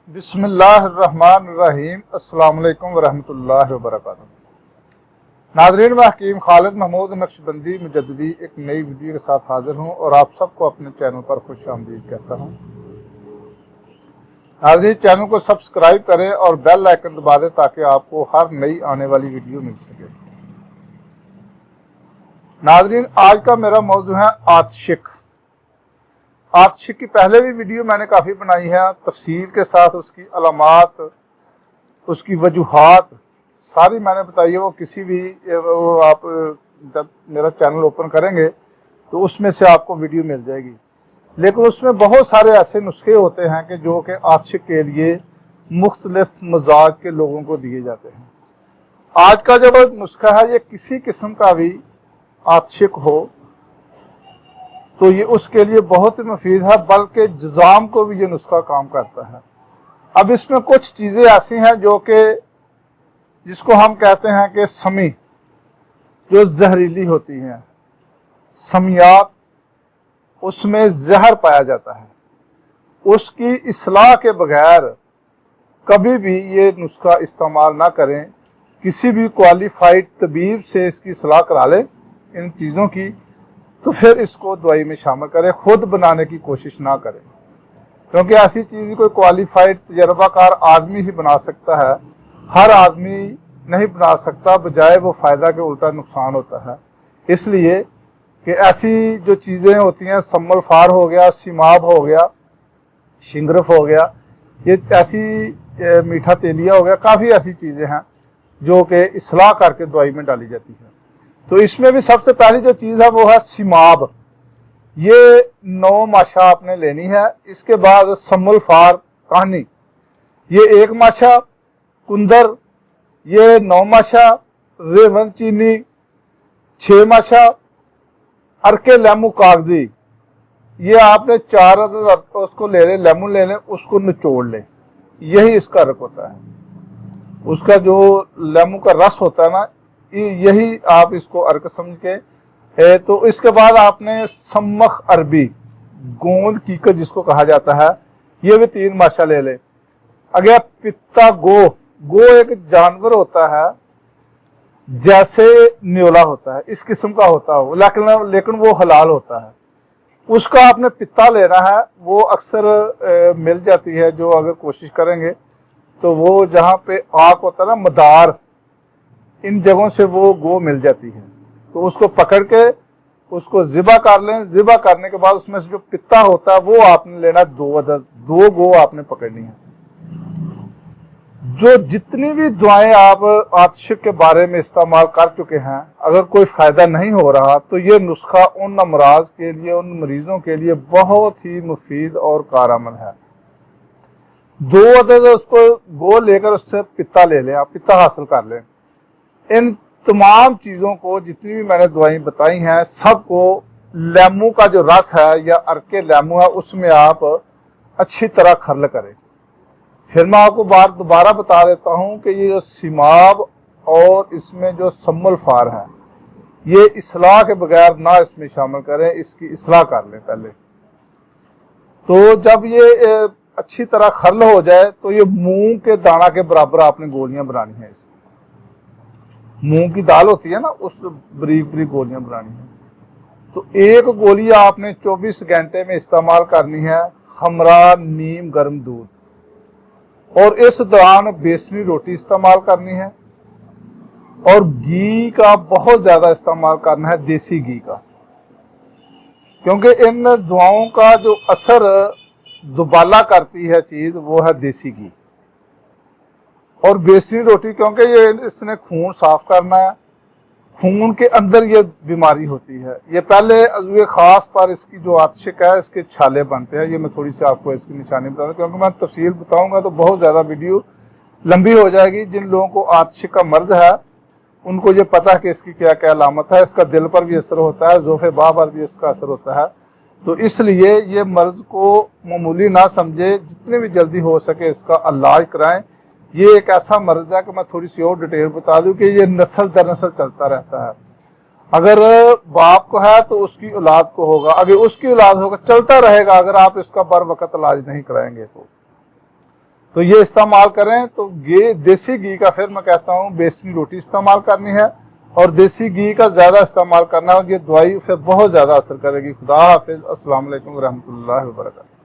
बिस्मिल्लाहिर्रहमानिर्रहीम। अस्सलाम वालेकुम वरहमतुल्लाहि वबरकातुहू। नाज़रीन, मैं हकीम खालिद महमूद नक्शबंदी मुजद्दिदी एक नई वीडियो के साथ हाजिर हूँ और आप सबको अपने चैनल पर खुश आमदीद कहता हूँ। नाज़रीन, चैनल को सब्सक्राइब करें और बेल आइकन दबा दें ताकि आपको हर नई आने वाली वीडियो मिल सके। नाज़रीन, आज का मेरा मौजू है आतिशिक। आतिशिक की पहले भी वीडियो मैंने काफ़ी बनाई है, तफसील के साथ उसकी अलामात, उसकी वजूहात सारी मैंने बताई है। वो किसी भी वो आप जब मेरा चैनल ओपन करेंगे तो उसमें से आपको वीडियो मिल जाएगी। लेकिन उसमें बहुत सारे ऐसे नुस्खे होते हैं कि जो कि आतिशिक के लिए मुख्तलिफ मजाज के लोगों को दिए जाते हैं। आज का जो नुस्खा है, ये किसी किस्म का भी आतिशिक हो तो ये उसके लिए बहुत ही मुफीद है, बल्कि जज़ाम को भी ये नुस्खा काम करता है। अब इसमें कुछ चीज़ें ऐसी हैं जो कि जिसको हम कहते हैं कि समी, जो जहरीली होती हैं, समियात, उसमें जहर पाया जाता है। उसकी इस्लाह के बगैर कभी भी ये नुस्खा इस्तेमाल ना करें। किसी भी क्वालिफाइड तबीब से इसकी सलाह करा लें इन चीज़ों की, तो फिर इसको दवाई में शामिल करें। खुद बनाने की कोशिश ना करें, क्योंकि ऐसी चीज़ कोई क्वालिफाइड तजर्बाकार आदमी ही बना सकता है। हर आदमी नहीं बना सकता, बजाय वो फ़ायदा के उल्टा नुकसान होता है। इसलिए कि ऐसी जो चीज़ें होती हैं, सम्मल फार हो गया, सिमाब हो गया, शिंगरफ हो गया, ये ऐसी मीठा तेलिया हो गया, काफ़ी ऐसी चीज़ें हैं जो कि इस्लाह करके दवाई में डाली जाती है। तो इसमें भी सबसे पहली जो चीज़ है वो है सिमाब। ये 9 माशा आपने लेनी है। इसके बाद सम्मुल फार कहानी, ये 1 माशा, कुंदर ये 9 माशा, रेवन चीनी 6 माशा, अरके लेमू कागजी ये आपने 4 अदद उसको ले लें, लेमन ले लें, उसको निचोड़ लें। यही इसका अर्क होता है। उसका जो लेमू का रस होता है ना, यही आप इसको अर्क समझ के तो इसके बाद आपने सम्मख अरबी, गोंद कीकर जिसको कहा जाता है, ये भी 3 माशा ले ले। अगर पित्ता गो एक जानवर होता है, जैसे न्योला होता है, इस किस्म का होता है, लेकिन वो हलाल होता है। उसका आपने पित्ता लेना है। वो अक्सर मिल जाती है, जो अगर कोशिश करेंगे तो वो जहाँ पे आग होता है ना, मदार, इन जगहों से वो गो मिल जाती है। तो उसको पकड़ के उसको ज़िबा कर लें। ज़िबा करने के बाद उसमें से जो पित्ता होता है वो आपने लेना 2 अदद, 2 गो आपने पकड़नी है। जो जितनी भी दुआएं आप आतिशिक के बारे में इस्तेमाल कर चुके हैं, अगर कोई फ़ायदा नहीं हो रहा तो ये नुस्खा उन अमराज के लिए, उन मरीजों के लिए बहुत ही मुफीद और कारआमद है। 2 अदद उसको गो लेकर उससे पित्ता ले लें, आप पित्ता हासिल कर लें। इन तमाम चीज़ों को, जितनी भी मैंने दवाएं बताई हैं, सबको लेमू का जो रस है या अरके लेमू है, उसमें आप अच्छी तरह खर्ल करें। फिर मैं आपको बात दोबारा बता देता हूं कि ये जो सिमाब और इसमें जो सम्मल फार है, ये इस्लाह के बगैर ना इसमें शामिल करें, इसकी इस्लाह कर लें पहले। तो जब ये अच्छी तरह खर्ल हो जाए तो ये मूंग के दाना के बराबर आपने गोलियां बनानी है। इसकी मूंग की दाल होती है ना, उस बरीक बरीक गोलियां बनानी है। तो 1 गोली आपने 24 घंटे में इस्तेमाल करनी है, हमरा नीम गर्म दूध। और इस दौरान बेसनी रोटी इस्तेमाल करनी है और घी का बहुत ज्यादा इस्तेमाल करना है, देसी घी का, क्योंकि इन दवाओं का जो असर दुबाला करती है चीज वो है देसी घी और बेसनी रोटी, क्योंकि ये इसने खून साफ करना है। खून के अंदर ये बीमारी होती है। ये पहले अज़ुए खास पर इसकी जो आतिशिक है, इसके छाले बनते हैं। ये मैं थोड़ी सी आपको इसकी निशानी बता दूं, क्योंकि मैं तफसील बताऊंगा तो बहुत ज़्यादा वीडियो लंबी हो जाएगी। जिन लोगों को आतिशिक का मर्ज है उनको ये पता है कि इसकी क्या क्या अलामत है। इसका दिल पर भी असर होता है, ज़ोफ़े बाह पर भी इसका असर होता है। तो इसलिए ये मर्ज को मामूली ना समझे, जितने भी जल्दी हो सके इसका इलाज कराएं। ये एक ऐसा मर्ज है कि मैं थोड़ी सी और डिटेल बता दूं कि ये नस्ल दर नस्ल चलता रहता है। अगर बाप को है तो उसकी औलाद को होगा, अगर उसकी औलाद होगा, चलता रहेगा अगर आप इसका बर वक्त इलाज नहीं कराएंगे। تو یہ استعمال کریں. تو یہ دیسی گھی کا پھر میں کہتا ہوں بیسن روٹی استعمال کرنی ہے اور دیسی گھی کا زیادہ استعمال کرنا ہے. یہ دوائی پھر بہت زیادہ اثر کرے گی. خدا حافظ. السلام علیکم ورحمۃ اللہ وبرکاتہ.